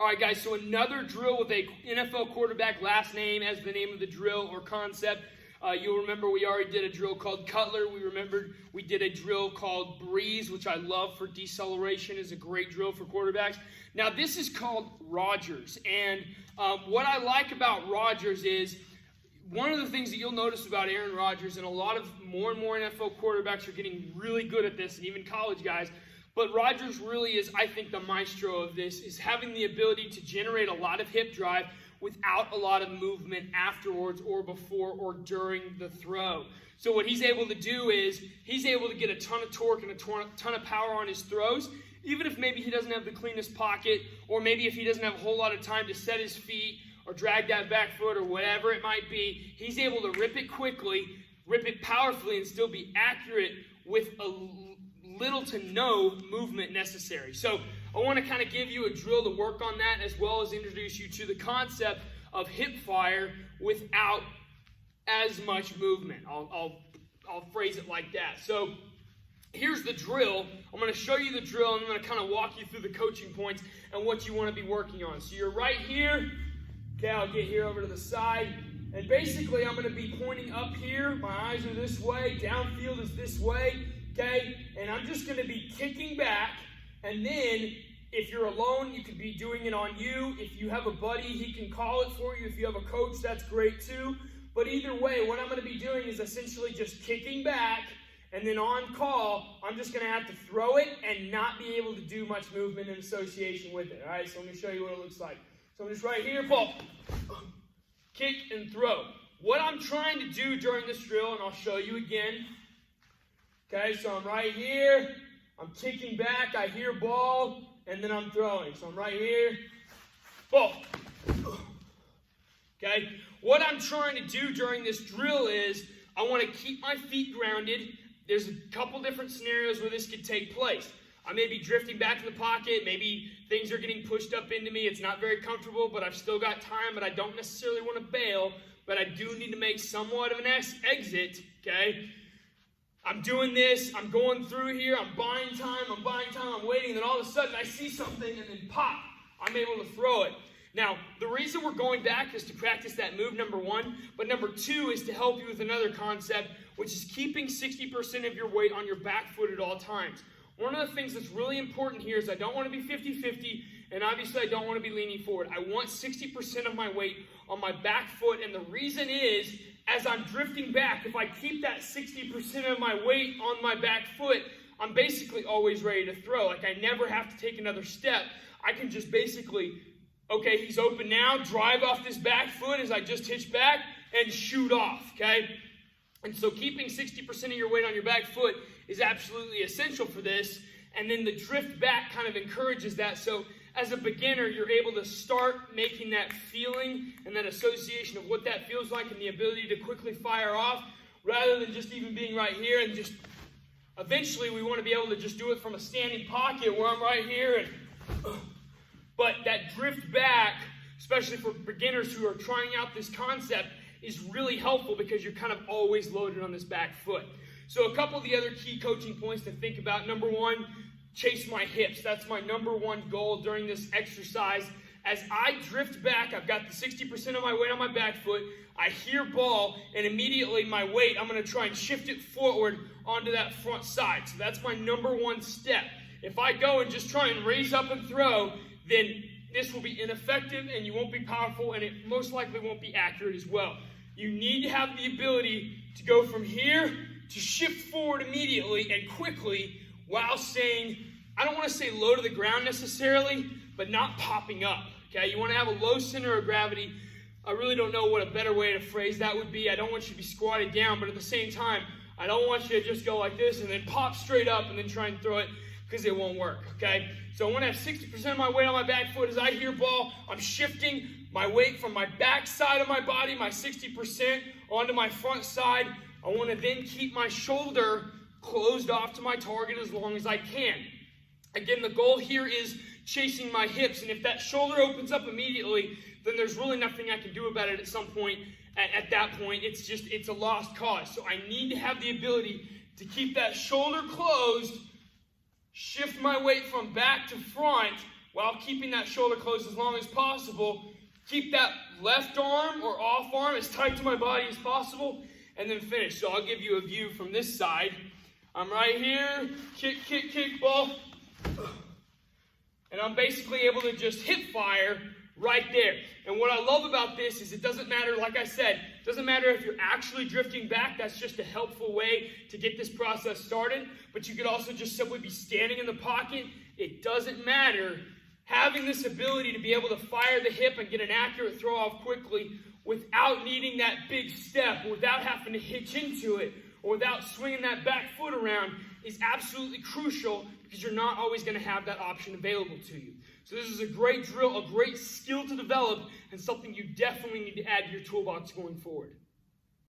All right, guys, so another drill with a NFL quarterback last name as the name of the drill or concept. You'll remember we already did a drill called Cutler. We did a drill called Breeze, which I love for deceleration. Is a great drill for quarterbacks. Now, this is called Rodgers. And what I like about Rodgers is one of the things that you'll notice about Aaron Rodgers, and more and more NFL quarterbacks are getting really good at this, and even college guys, but Rodgers really is, I think, the maestro of this, is having the ability to generate a lot of hip drive without a lot of movement afterwards or before or during the throw. So what he's able to do is he's able to get a ton of torque and a ton of power on his throws, even if maybe he doesn't have the cleanest pocket, or maybe if he doesn't have a whole lot of time to set his feet or drag that back foot or whatever it might be. He's able to rip it quickly, rip it powerfully, and still be accurate with a little to no movement necessary. So I want to kind of give you a drill to work on that, as well as introduce you to the concept of hip fire without as much movement. I'll phrase it like that. So here's the drill. I'm going to show you the drill, and I'm going to kind of walk you through the coaching points and what you want to be working on. So you're right here. Okay, I'll get here over to the side. And basically, I'm going to be pointing up here. My eyes are this way. Downfield is this way. Okay, and I'm just going to be kicking back, and then if you're alone, you could be doing it on you. If you have a buddy, he can call it for you. If you have a coach, that's great too. But either way, what I'm going to be doing is essentially just kicking back, and then on call, I'm just going to have to throw it and not be able to do much movement in association with it. All right, so let me show you what it looks like. So I'm just right here, ball, kick and throw. What I'm trying to do during this drill, and I'll show you again. Okay, so I'm right here, I'm kicking back, I hear ball, and then I'm throwing. So I'm right here, ball. Okay, what I'm trying to do during this drill is I want to keep my feet grounded. There's a couple different scenarios where this could take place. I may be drifting back in the pocket, maybe things are getting pushed up into me, it's not very comfortable, but I've still got time, but I don't necessarily want to bail, but I do need to make somewhat of an exit, okay? I'm doing this, I'm going through here, I'm buying time, I'm waiting, and then all of a sudden I see something and then pop, I'm able to throw it. Now, the reason we're going back is to practice that move, number one, but number two is to help you with another concept, which is keeping 60% of your weight on your back foot at all times. One of the things that's really important here is I don't want to be 50-50, and obviously I don't want to be leaning forward. I want 60% of my weight on my back foot, and the reason is, as I'm drifting back, if I keep that 60% of my weight on my back foot, I'm basically always ready to throw. Like, I never have to take another step. I can just basically, okay, he's open now, drive off this back foot as I just hitch back and shoot off, okay? And so keeping 60% of your weight on your back foot is absolutely essential for this. And then the drift back kind of encourages that. So as a beginner, you're able to start making that feeling and that association of what that feels like and the ability to quickly fire off rather than just even being right here and just eventually we want to be able to just do it from a standing pocket where I'm right here. But that drift back, especially for beginners who are trying out this concept, is really helpful because you're kind of always loaded on this back foot. So a couple of the other key coaching points to think about. Number one, chase my hips. That's my number one goal during this exercise. As I drift back, I've got the 60% of my weight on my back foot. I hear ball, and immediately my weight, I'm going to try and shift it forward onto that front side. So that's my number one step. If I go and just try and raise up and throw, then this will be ineffective, and you won't be powerful, and it most likely won't be accurate as well. You need to have the ability to go from here to shift forward immediately and quickly while staying, I don't want to say low to the ground necessarily, but not popping up, okay? You want to have a low center of gravity. I really don't know what a better way to phrase that would be. I don't want you to be squatted down, but at the same time, I don't want you to just go like this and then pop straight up and then try and throw it because it won't work, okay? So I want to have 60% of my weight on my back foot. As I hear ball, I'm shifting my weight from my back side of my body, my 60%, onto my front side. I want to then keep my shoulder closed off to my target as long as I can. Again, the goal here is chasing my hips, and if that shoulder opens up immediately, then there's really nothing I can do about it at some point. At that point, it's a lost cause. So I need to have the ability to keep that shoulder closed, shift my weight from back to front, while keeping that shoulder closed as long as possible. Keep that left arm or off arm as tight to my body as possible, and then finish. So I'll give you a view from this side. I'm right here, kick, kick, kick, ball. And I'm basically able to just hip fire right there. And what I love about this is it doesn't matter, like I said, it doesn't matter if you're actually drifting back. That's just a helpful way to get this process started. But you could also just simply be standing in the pocket. It doesn't matter. Having this ability to be able to fire the hip and get an accurate throw off quickly without needing that big step, without having to hitch into it, or without swinging that back foot around is absolutely crucial, because you're not always going to have that option available to you. So this is a great drill, a great skill to develop, and something you definitely need to add to your toolbox going forward.